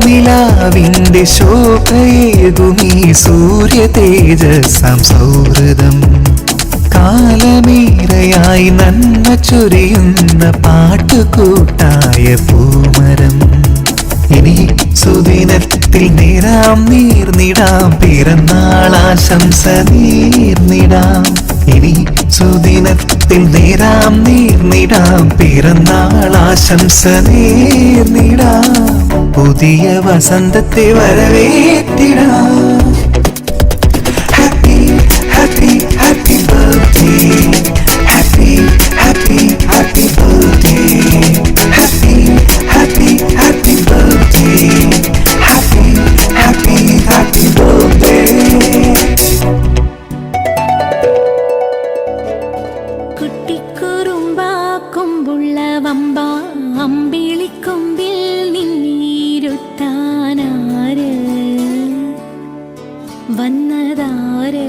നിലാവിന്റെ ശോഭയേകുമീ സൂര്യ തേജസ്സാം സൗഹൃദം. കാലമേറെയായി നന്മ ചൊരിയുന്ന പാട്ടുകൂട്ടായ പൂമരം. ഇനി സുദിനത്തിൽ നേരാം നീർന്നിടാം, പിറന്നാളാശംസ നേർന്നിടാം. ഇനി സുദിനത്തിൽ നേരാം നീർന്നിടാം, പിറന്നാളാശംസ നേർന്നിടാം. പുതിയ വസന്തത്തെ വരവേറ്റിടാം. Happy happy happy birthday, happy happy happy birthday, happy happy happy birthday, happy happy happy birthday. കുട്ടിക്കുറുമ്പാക്കുമ്പുള്ള വമ്പ അമ്പിളിക്കൊമ്പിൽ നിന്നീരുത്താനാര് വന്നതാര്?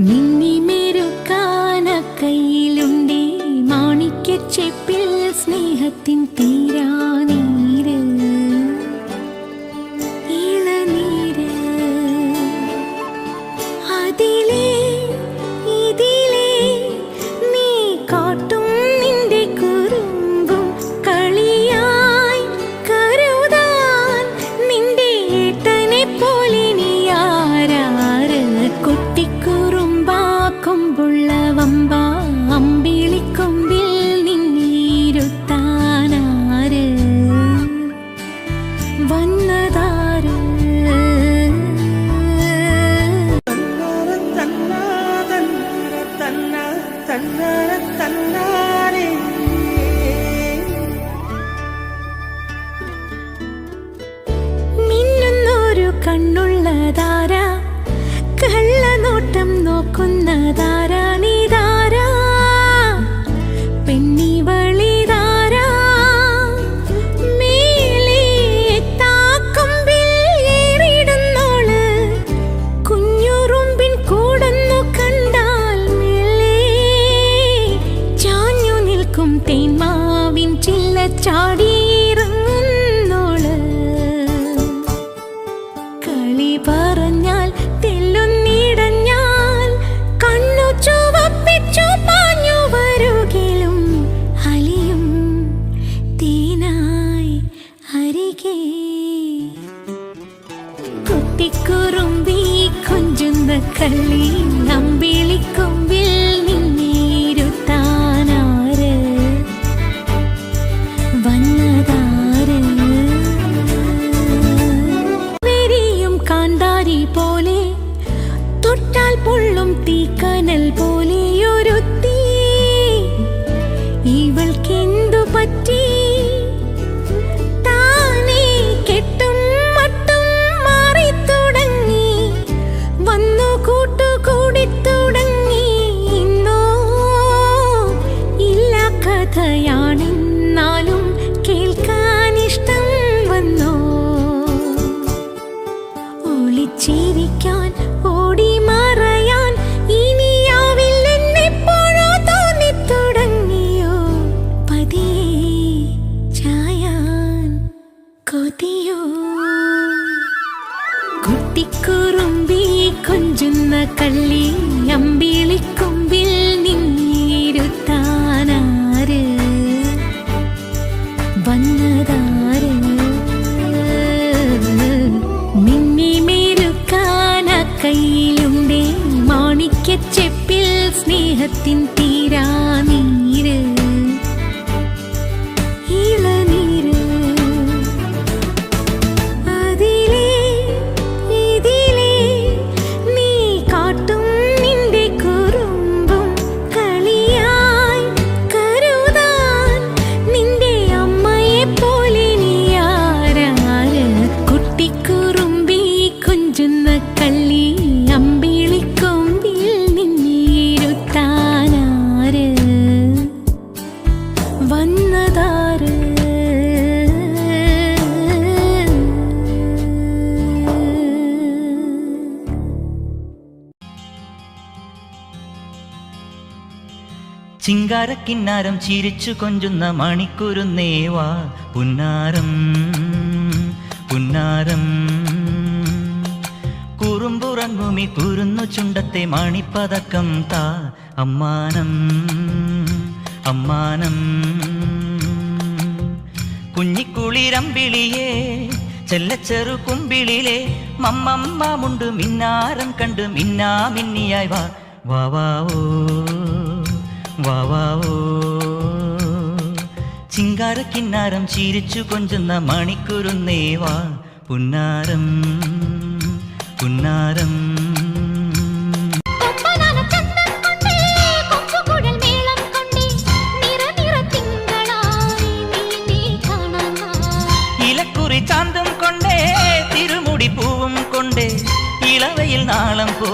മിന്നിമെരുക്കാന കയ്യിലുണ്ടേ മാണിക്യച്ചെപ്പിൽ സ്നേഹത്തിൻ തീരാനീര്, ഇളനീര്. അതിലേ ഇതിലേ നീ കാട്ടും നിന്റെ കുറുമ്പും കളിയായി കരുതാൻ നിന്റെ ഏട്ടനെ പോലെ നീ ആരാര്? കുട്ടിക്കുറുമ്പാക്കുമ്പുള്ള വമ്പ അമ്പിളിക്കൊമ്പിൽ നിന്നീരുത്താനാര് വന്നതാര്? മിന്നുന്നൊരു കണ്ണുള്ളതാര, കള്ളനോട്ടം നോക്കുന്നതാരാ? നീതാരാ പെണ്ണിവളിതാരാ? മേലെ താക്കൊമ്പിൽ ഏറിടുന്നോള് കുഞ്ഞുറുമ്പിൻ കൂടൊന്നു കണ്ടാൽ മേലെ ചാഞ്ഞു നിൽക്കും തേന്മാവിൻ ചില്ല ചാടിയിറങ്ങുന്നോള്. കളി പറഞ്ഞാൽ തെല്ലുന്നിടഞ്ഞാൽ കണ്ണു ചുവപ്പിച്ചു പാഞ്ഞു വരുകിലും അലിയും തേനായി അരികെ. കുട്ടിക്കുറുമ്പി കൊഞ്ചുന്ന കള്ളി അമ്പിളിക്കൊമ്പിൽ നിന്നീരുത്താനാര് വന്നതാര്? വെരിയും കാന്താരി പോലെ തൊട്ടാൽ പൊള്ളും തീക്കനൽ പോലെയൊരുത്തി, ഇവൾക്കെന്തു പറ്റി? താനേ കെട്ടും മട്ടും മാറിത്തുടങ്ങി, വന്നു കൂട്ടുകൂടിത്തുടങ്ങി. ഇന്നോ ഇല്ല കഥയാണെന്നാലും കേൾക്കാനിഷ്ടം വന്നോ? ഒളിച്ചിരിക്കാൻ ഓടി മറയാൻ ഇനിയാവില്ലെന്നെപ്പോഴോ തോന്നിത്തുടങ്ങിയോ? പതിയെ ചായാൻ കൊതിയോ? കുട്ടിക്കുറുമ്പി കൊഞ്ചുന്ന കള്ളി അമ്പിളിക്കൊമ്പിൽ നിന്നീരുത്താനാര് വന്നതാര്? മിന്നിമെരുക്കാന കയ്യിലുണ്ടേ മാണിക്യച്ചെപ്പിൽ സ്നേഹത്തിൻ തീരാനീര്, ഇളനീര്. അതിലേ ഇതിലേ നീ കാട്ടും നിന്റെ കുറുമ്പും കളിയായി കരുതാൻ നിന്റെ അമ്മയെ പോലെ നീ ആരാര്? കുട്ടിക്കുറുമ്പി കൊഞ്ചുന്ന കള്ളി അമ്പിളിക്കൊമ്പിൽ നിന്നീരുത്താനാ ചിങ്കാരക്കിന്നാരം ചിരിച്ചു കൊഞ്ചുന്ന മണിക്കുരുന്നേവാ പുന്നാരം പുന്നാരം കുറുമ്പുറങ്ങുമി കുരുന്നു ചുണ്ടത്തെ മണിപ്പതക്കം താ അമ്മാനം അമ്മാനം കുഞ്ഞിക്കുളിരമ്പിളിയേ ചെല്ലച്ചെറു കുമ്പിളിലെ മമ്മമ്മ മുണ്ട് മിന്നാരം കണ്ട് മിന്നാ മിന്നിയായി വാ വാവാവോ വാവാവോ ചിങ്കാരക്കിന്നാരം ചിരിച്ചു കൊഞ്ചുന്ന മണിക്കുരുന്നേവാ പുന്നാരം പുന്നാരം ഇലക്കുറി ചാന്തും കൊണ്ടേ തിരുമുടി പൂവും കൊണ്ടേ ഇളവയിൽ നാളം പോ